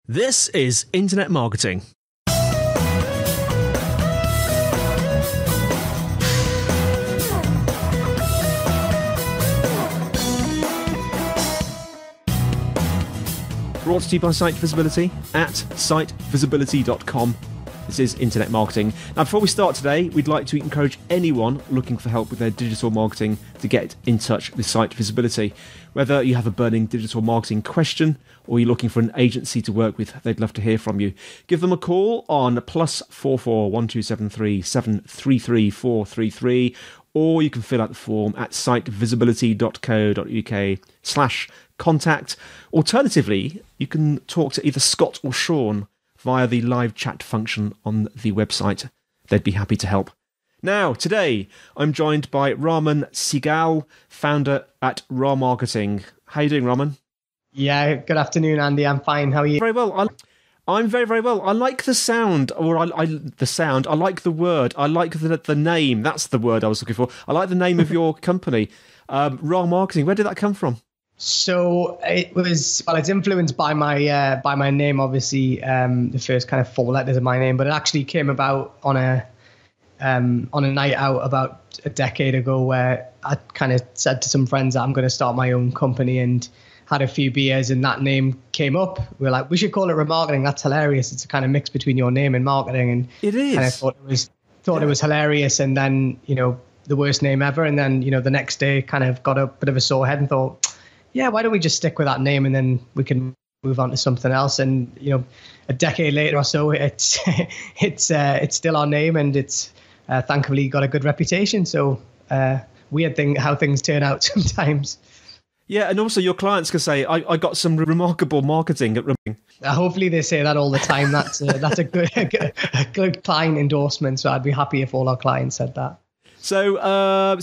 This is Internet Marketing. Brought to you by SiteVisibility at SiteVisibility.com. This is Internet Marketing. Now, before we start today, we'd like to encourage anyone looking for help with their digital marketing to get in touch with SiteVisibility. Whether you have a burning digital marketing question or you're looking for an agency to work with, they'd love to hear from you. Give them a call on +44 1273 733 433, or you can fill out the form at sitevisibility.co.uk/contact. Alternatively, you can talk to either Scott or Sean via the live chat function on the website. They'd be happy to help. Now, today, I'm joined by Raman Sehgal, founder at Ramarketing. How are you doing, Raman? Yeah, good afternoon, Andy. I'm fine. How are you? Very well. I'm very, very well. I like the sound, or I like the word. I like the name. That's the word I was looking for. I like the name of your company, Ramarketing. Where did that come from? So it's influenced by my name, obviously, the first kind of four letters of my name, but it actually came about on a night out about a decade ago where I kind of said to some friends that I'm going to start my own company, and had a few beers and that name came up. We were like, we should call it Ramarketing. That's hilarious. It's a kind of mix between your name and marketing. And it is. Kind of thought it was hilarious. And then, the worst name ever. And then, the next day kind of got a bit of a sore head and thought, yeah, why don't we just stick with that name and then we can move on to something else. And, a decade later or so, it's still our name, and it's thankfully got a good reputation. So weird thing how things turn out sometimes. Yeah, and also your clients can say, I got some remarkable marketing at Ramarketing. Hopefully they say that all the time. That's a good client endorsement. So I'd be happy if all our clients said that. So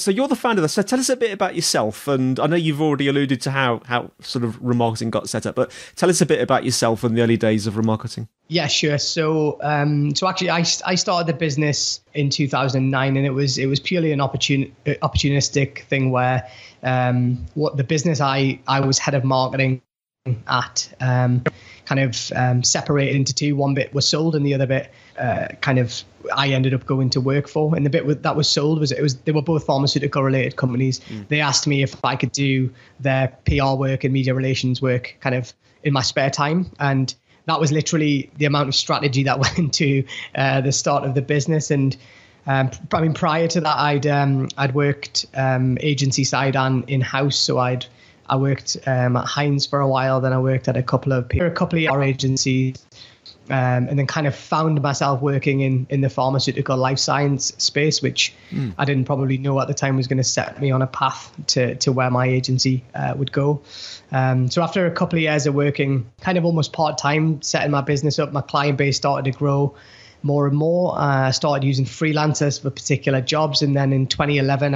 you're the founder. So tell us a bit about yourself. And I know you've already alluded to how sort of Ramarketing got set up, but tell us a bit about yourself and the early days of Ramarketing. Yeah, sure. So actually, I started the business in 2009, and it was purely an opportunistic thing where what the business I was head of marketing at separated into two. One bit was sold, and the other bit I ended up going to work for. And the bit that was sold they were both pharmaceutical related companies. They asked me if I could do their PR work and media relations work kind of in my spare time, and that was literally the amount of strategy that went into the start of the business. And prior to that, I'd worked agency side and in house. So I worked at Heinz for a while. Then I worked at a couple of PR agencies, and then kind of found myself working in the pharmaceutical life science space, which I didn't probably know at the time was going to set me on a path to where my agency would go. So after a couple of years of working kind of almost part-time, setting my business up, my client base started to grow more and more. I started using freelancers for particular jobs. And then in 2011,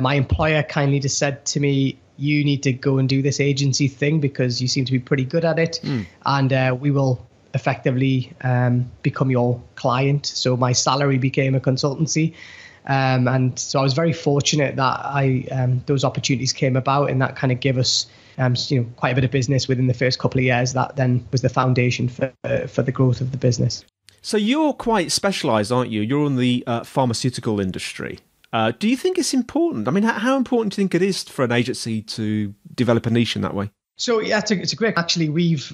my employer kindly just said to me, you need to go and do this agency thing because you seem to be pretty good at it. And we will effectively become your client. So my salary became a consultancy. And so I was very fortunate that those opportunities came about, and that kind of gave us quite a bit of business within the first couple of years. That then was the foundation for the growth of the business. So you're quite specialised, aren't you? You're in the pharmaceutical industry. Do you think it's important? I mean, how important do you think it is for an agency to develop a niche in that way? So yeah, it's a great. Actually, we've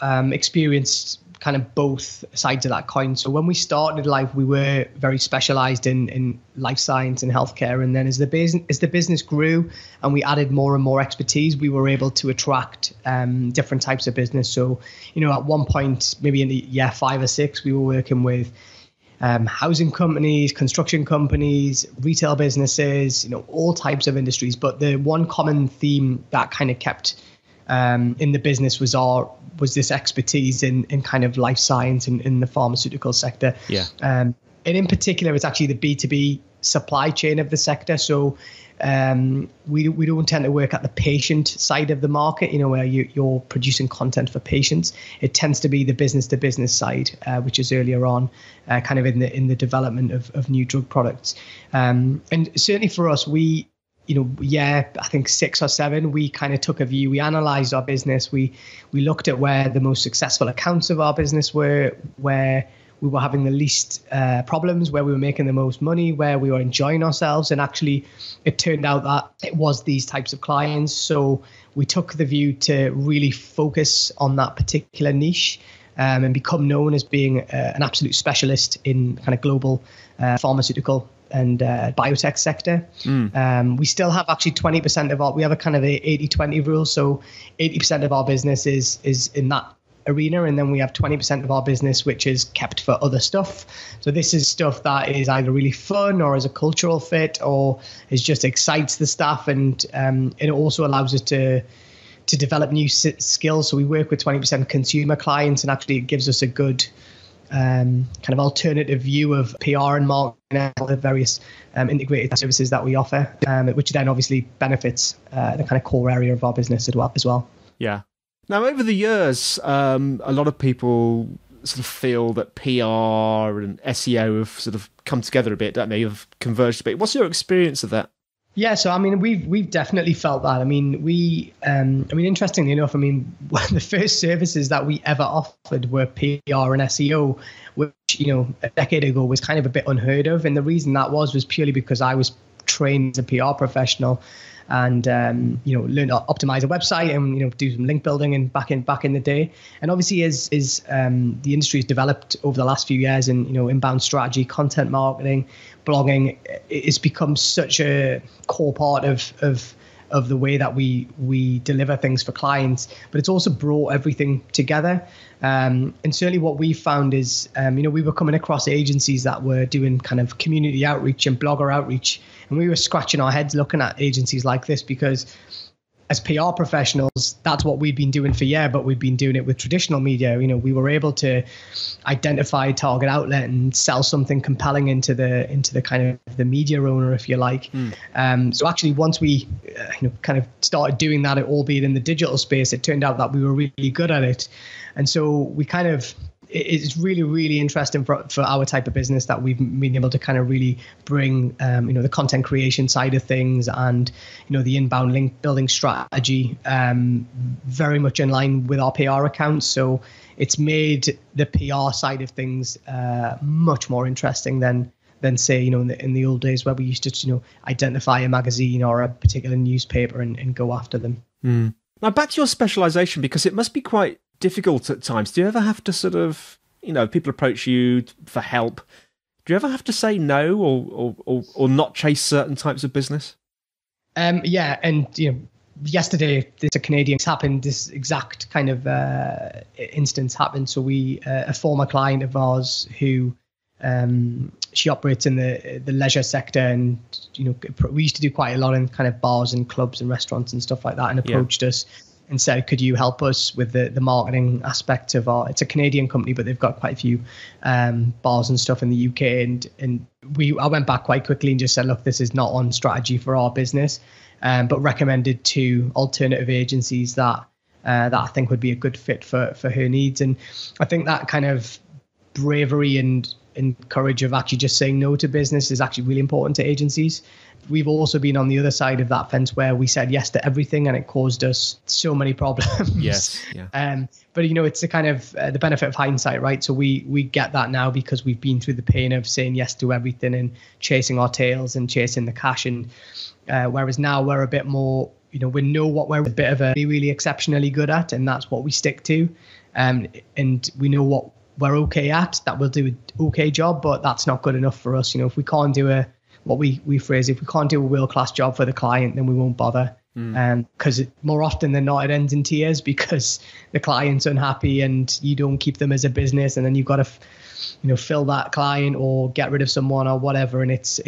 experienced kind of both sides of that coin. So when we started life, we were very specialized in life science and healthcare. And then as the business grew and we added more and more expertise, we were able to attract different types of business. So, at one point, maybe in the year 5 or 6, we were working with housing companies, construction companies, retail businesses, all types of industries. But the one common theme that kind of kept in the business was this expertise in kind of life science and in the pharmaceutical sector. Yeah. And in particular, it's actually the B2B supply chain of the sector. So we don't tend to work at the patient side of the market, where you're producing content for patients. It tends to be the business to business side, which is earlier on, kind of in the development of new drug products. And certainly for us, we I think 6 or 7, we kind of took a view. We analyzed our business. We looked at where the most successful accounts of our business were, where we were having the least problems, where we were making the most money, where we were enjoying ourselves. And actually, it turned out that it was these types of clients. So we took the view to really focus on that particular niche and become known as being an absolute specialist in kind of global pharmaceutical and biotech sector. We still have actually 20% we have a kind of a 80-20 rule. So 80% of our business is in that arena, and then we have 20% of our business which is kept for other stuff. So this is stuff that is either really fun or is a cultural fit or is just excites the staff, and it also allows us to develop new skills. So we work with 20% consumer clients, and actually it gives us a good kind of alternative view of PR and marketing and all the various integrated services that we offer, which then obviously benefits the kind of core area of our business as well. Yeah. Now, over the years, a lot of people sort of feel that PR and SEO have sort of come together a bit, don't they? Have converged a bit. What's your experience of that? Yeah, so I mean, we've definitely felt that. I mean, interestingly enough, I mean, one of the first services that we ever offered were PR and SEO, which a decade ago was kind of a bit unheard of, and the reason that was purely because I was trained as a PR professional, and learn to optimize a website and do some link building and back in the day. And obviously as the industry has developed over the last few years, and inbound strategy, content marketing, blogging, it's become such a core part of the way that we deliver things for clients, but it's also brought everything together. And certainly what we found is, we were coming across agencies that were doing kind of community outreach and blogger outreach. And we were scratching our heads looking at agencies like this, because as PR professionals, that's what we'd been doing for years, but we'd been doing it with traditional media. We were able to identify a target outlet and sell something compelling into the kind of the media owner, if you like. So actually, once we kind of started doing that, albeit in the digital space, it turned out that we were really good at it. And so we kind of, it's really, really interesting for our type of business that we've been able to kind of really bring, the content creation side of things and, the inbound link building strategy very much in line with our PR accounts. So it's made the PR side of things much more interesting than say, in the old days where we used to, identify a magazine or a particular newspaper and go after them. Now back to your specialization, because it must be quite difficult at times. Do you ever have to sort of, people approach you for help? Do you ever have to say no or not chase certain types of business? Yeah, and yesterday this exact kind of instance happened. So a former client of ours who she operates in the leisure sector, and we used to do quite a lot in kind of bars and clubs and restaurants and stuff like that, and approached us and said, could you help us with the marketing aspect of it's a Canadian company, but they've got quite a few bars and stuff in the UK. And I went back quite quickly and just said, look, this is not on strategy for our business, but recommended 2 alternative agencies that I think would be a good fit for her needs. And I think that kind of bravery and courage of actually just saying no to business is actually really important to agencies. We've also been on the other side of that fence where we said yes to everything and it caused us so many problems. Yes. Yeah. But it's the kind of the benefit of hindsight, right? So we get that now because we've been through the pain of saying yes to everything and chasing our tails and chasing the cash. And whereas now we're a bit more, we know what we're a bit of really exceptionally good at, and that's what we stick to. And we know what we're okay at, that we'll do an okay job, but that's not good enough for us. If we can't do what we phrase, if we can't do a world-class job for the client, then we won't bother. Because more often than not, it ends in tears because the client's unhappy and you don't keep them as a business, and then you've got to fill that client or get rid of someone or whatever, and it's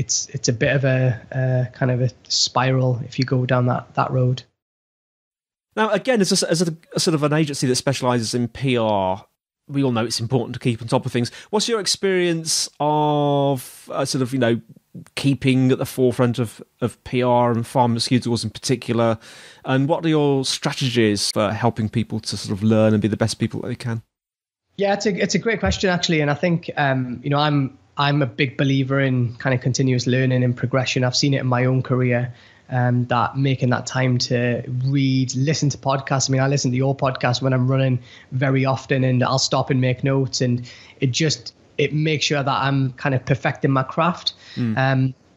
a bit of a kind of a spiral if you go down that road. Now, again, as a sort of an agency that specialises in PR, we all know it's important to keep on top of things. What's your experience of sort of, keeping at the forefront of PR and pharmaceuticals in particular? And what are your strategies for helping people to sort of learn and be the best people that they can? Yeah, it's a great question, actually. And I think, I'm a big believer in kind of continuous learning and progression. I've seen it in my own career. that making that time to read, listen to podcasts. I mean, I listen to your podcast when I'm running very often, and I'll stop and make notes, and it makes sure that I'm kind of perfecting my craft.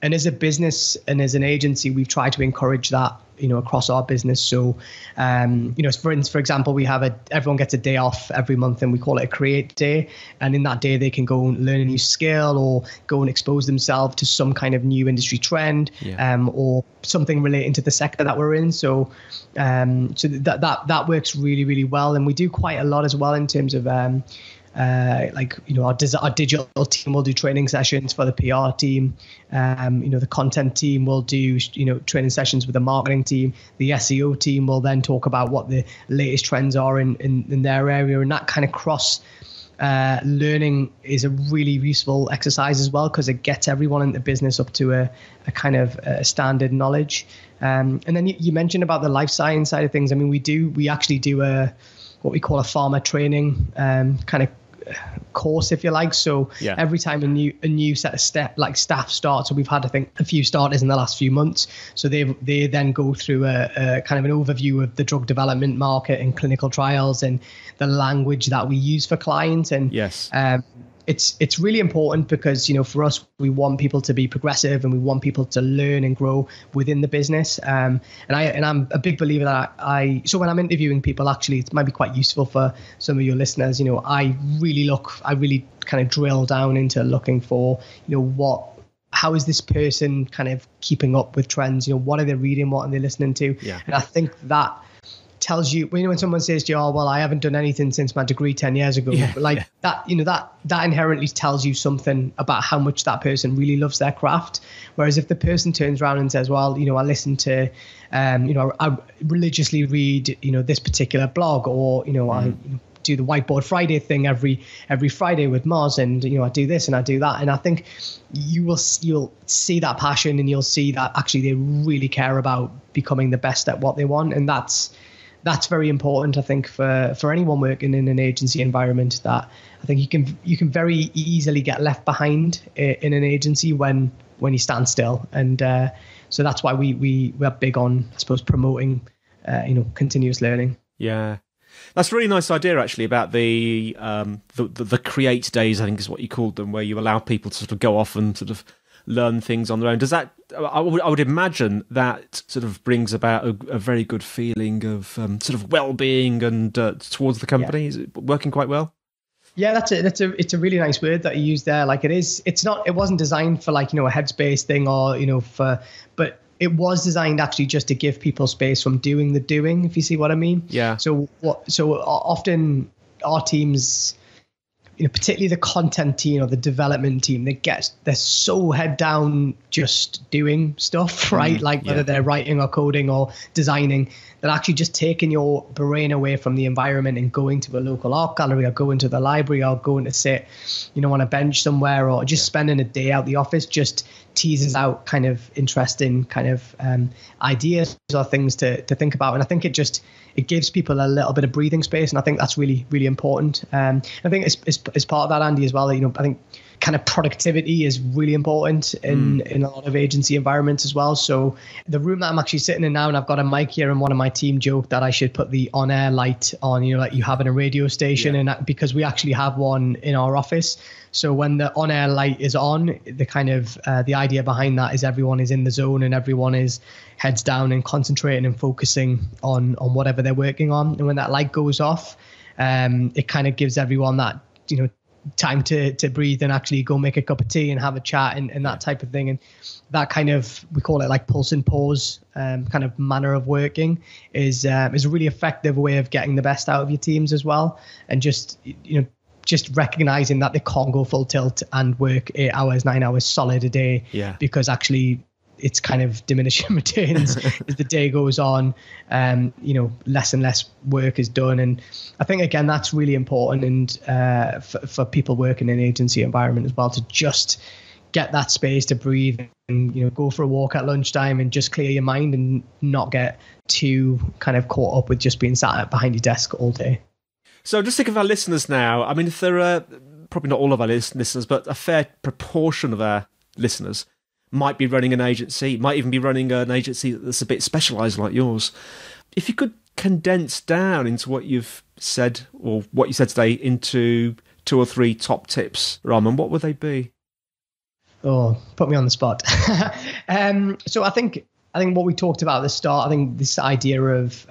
And as a business and as an agency, we've tried to encourage that, across our business. So, for example, everyone gets a day off every month, and we call it a create day. And in that day, they can go and learn a new skill or go and expose themselves to some kind of new industry trend, or something relating to the sector that we're in. So, that works really, really well. And we do quite a lot as well in terms of, our digital team will do training sessions for the PR team. The content team will do, training sessions with the marketing team. The SEO team will then talk about what the latest trends are in their area. And that kind of cross learning is a really useful exercise as well, because it gets everyone in the business up to a kind of standard knowledge. And then you mentioned about the life science side of things. I mean, we actually do what we call a pharma training kind of course, if you like. So every time a new set of staff starts, so we've had, I think, a few starters in the last few months. So they then go through a kind of an overview of the drug development market and clinical trials and the language that we use for clients. And it's really important because, for us, we want people to be progressive and we want people to learn and grow within the business. And I'm a big believer that so when I'm interviewing people, actually, it might be quite useful for some of your listeners. I really kind of drill down into looking for, how is this person kind of keeping up with trends? What are they reading? What are they listening to? And I think that tells you, when someone says to you, oh, well, I haven't done anything since my degree 10 years ago, that inherently tells you something about how much that person really loves their craft. Whereas if the person turns around and says, well, I listen to, I religiously read, this particular blog, or, I do the Whiteboard Friday thing every Friday with Moz, and, I do this and I do that. And I think you'll see that passion, and you'll see that actually they really care about becoming the best at what they want. And that's very important, I think, for anyone working in an agency environment. That I think you can very easily get left behind in an agency when you stand still. And so that's why we're big on, I suppose, promoting continuous learning. Yeah. That's a really nice idea, actually, about the create days, I think is what you called them, where you allow people to sort of go off and sort of learn things on their own. Does that, I would imagine that sort of brings about a very good feeling of sort of well-being and towards the company. Is it working quite well? Yeah, it's a really nice word that you use there. Like it wasn't designed for a headspace thing or, but it was designed actually just to give people space from doing the doing, if you see what I mean. Yeah. So often our teams, particularly the content team or the development team, they're so head down just doing stuff, right? Whether they're writing or coding or designing, that actually just taking your brain away from the environment and going to a local art gallery or going to the library or going to sit, on a bench somewhere, or just spending a day out the office just teases out kind of interesting kind of ideas or things to think about. And I think it gives people a little bit of breathing space, and I think that's really, really important. I think as part of that, Andy, as well, I think kind of productivity is really important in a lot of agency environments as well. So the room that I'm actually sitting in now, and I've got a mic here, and one of my team joked that I should put the on-air light on, like you have in a radio station, and because we actually have one in our office. So when the on-air light is on, the kind of the idea behind that is everyone is in the zone and everyone is heads down and concentrating and focusing on whatever they're working on. And when that light goes off, it kind of gives everyone that, time to breathe and actually go make a cup of tea and have a chat and that type of thing. And that kind of, we call it like pulse and pause kind of manner of working is a really effective way of getting the best out of your teams as well. And just recognizing that they can't go full tilt and work 8 hours, 9 hours solid a day, because actually it's kind of diminishing returns as the day goes on. Less and less work is done. And I think, again, that's really important, and for people working in an agency environment as well, to just get that space to breathe and, go for a walk at lunchtime and just clear your mind and not get too kind of caught up with just being sat behind your desk all day. So just think of our listeners now. I mean, if there are probably not all of our listeners, but a fair proportion of our listeners might be running an agency, might even be running an agency that's a bit specialised like yours. If you could condense down into what you've said, or what you said today, into 2 or 3 top tips, Raman, what would they be? Oh, put me on the spot. So I think what we talked about at the start, I think this idea of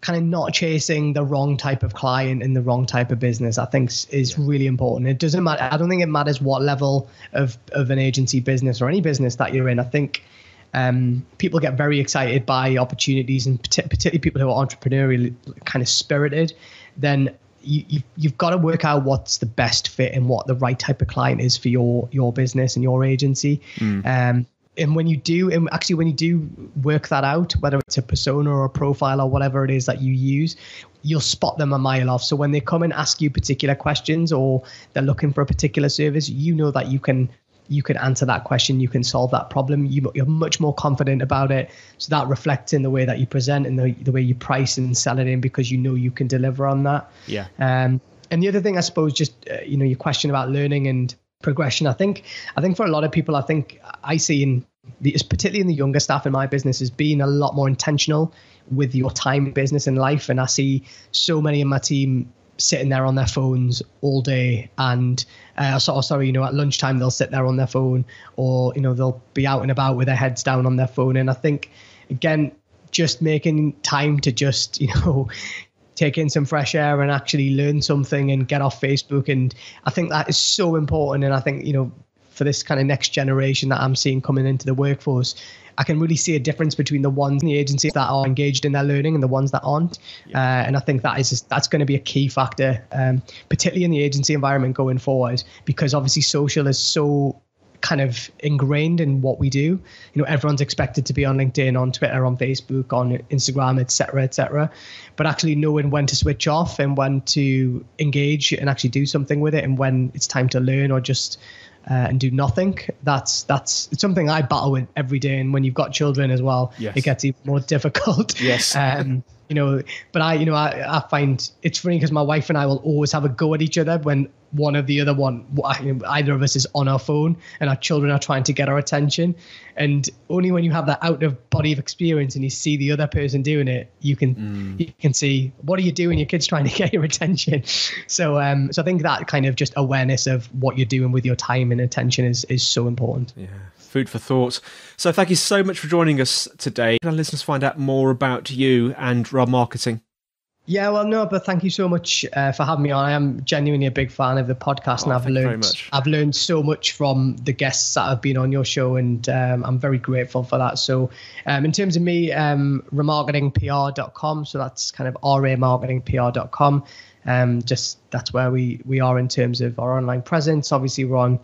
kind of not chasing the wrong type of client in the wrong type of business, I think is really important. It doesn't matter. I don't think it matters what level of an agency business or any business that you're in. I think people get very excited by opportunities, and particularly people who are entrepreneurial, kind of spirited. Then you've got to work out what's the best fit and what the right type of client is for your business and your agency. And when you do work that out, whether it's a persona or a profile or whatever it is that you use, you'll spot them a mile off. So when they come and ask you particular questions, or they're looking for a particular service, you know that you can answer that question, you can solve that problem. You're much more confident about it. So that reflects in the way that you present and the way you price and sell it in, because you know you can deliver on that. Yeah. And the other thing, I suppose, just your question about learning and progression. I think for a lot of people, I see particularly in the younger staff in my business, is being a lot more intentional with your time in business and life. And I see so many in my team sitting there on their phones all day, and at lunchtime they'll sit there on their phone, or they'll be out and about with their heads down on their phone. And I think, again, just making time to just take in some fresh air and actually learn something and get off Facebook. And I think that is so important. And I think, for this kind of next generation that I'm seeing coming into the workforce, I can really see a difference between the ones in the agency that are engaged in their learning and the ones that aren't. Yeah. And I think that's going to be a key factor, particularly in the agency environment going forward, because obviously social is so kind of ingrained in what we do. Everyone's expected to be on LinkedIn, on Twitter, on Facebook, on Instagram, etc. But actually knowing when to switch off and when to engage and actually do something with it, and when it's time to learn or just and do nothing, it's something I battle with every day. And when you've got children as well, yes, it gets even more difficult. Yes. But I find it's funny, because my wife and I will always have a go at each other when either of us is on our phone and our children are trying to get our attention. And only when you have that out of body of experience and you see the other person doing it, you can see, what are you doing? Your kid's trying to get your attention. So I think that kind of just awareness of what you're doing with your time and attention is so important. Yeah. Food for thought. So thank you so much for joining us today. Can our listeners find out more about you and Ramarketing? Yeah, well, no, but thank you so much for having me on. I am genuinely a big fan of the podcast, and I've learned so much from the guests that have been on your show, and I'm very grateful for that. So in terms of me, ramarketingpr.com, so that's kind of ramarketingpr.com. That's where we are in terms of our online presence. Obviously, we're on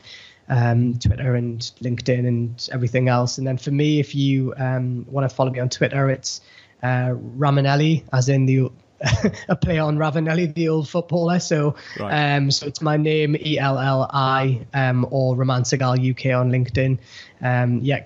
Twitter and LinkedIn and everything else. And then for me, if you want to follow me on Twitter, it's Ramanelli, as in a play on Ravanelli, the old footballer. So right. So it's my name, ELLI, or Raman Sehgal UK on LinkedIn.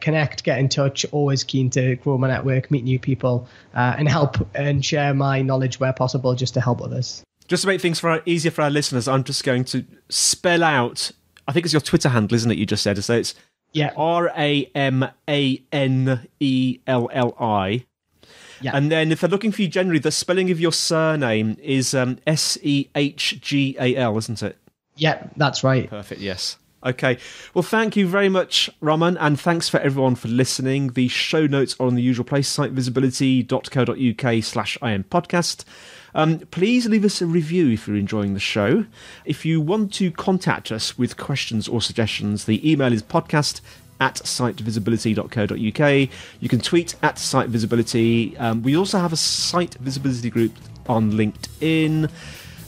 Connect, get in touch. Always keen to grow my network, meet new people, and help and share my knowledge where possible, just to help others. Just to make things easier for our listeners, I'm just going to spell out, I think it's your Twitter handle, isn't it? You just said. So it's RAMANELLI. Yeah. And then if they're looking for you generally, the spelling of your surname is SEHGAL, isn't it? Yeah, that's right. Perfect, yes. Okay. Well, thank you very much, Raman, and thanks for everyone for listening. The show notes are on the usual place, sitevisibility.co.uk/IMpodcast. Please leave us a review if you're enjoying the show. If you want to contact us with questions or suggestions, the email is podcast@sitevisibility.co.uk. You can tweet at SiteVisibility. We also have a Site Visibility group on LinkedIn.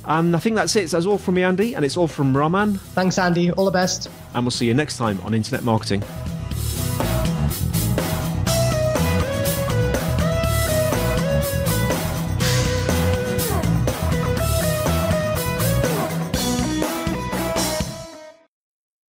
And I think that's it. So that's all from me, Andy, and it's all from Raman. Thanks, Andy. All the best. And we'll see you next time on Internet Marketing.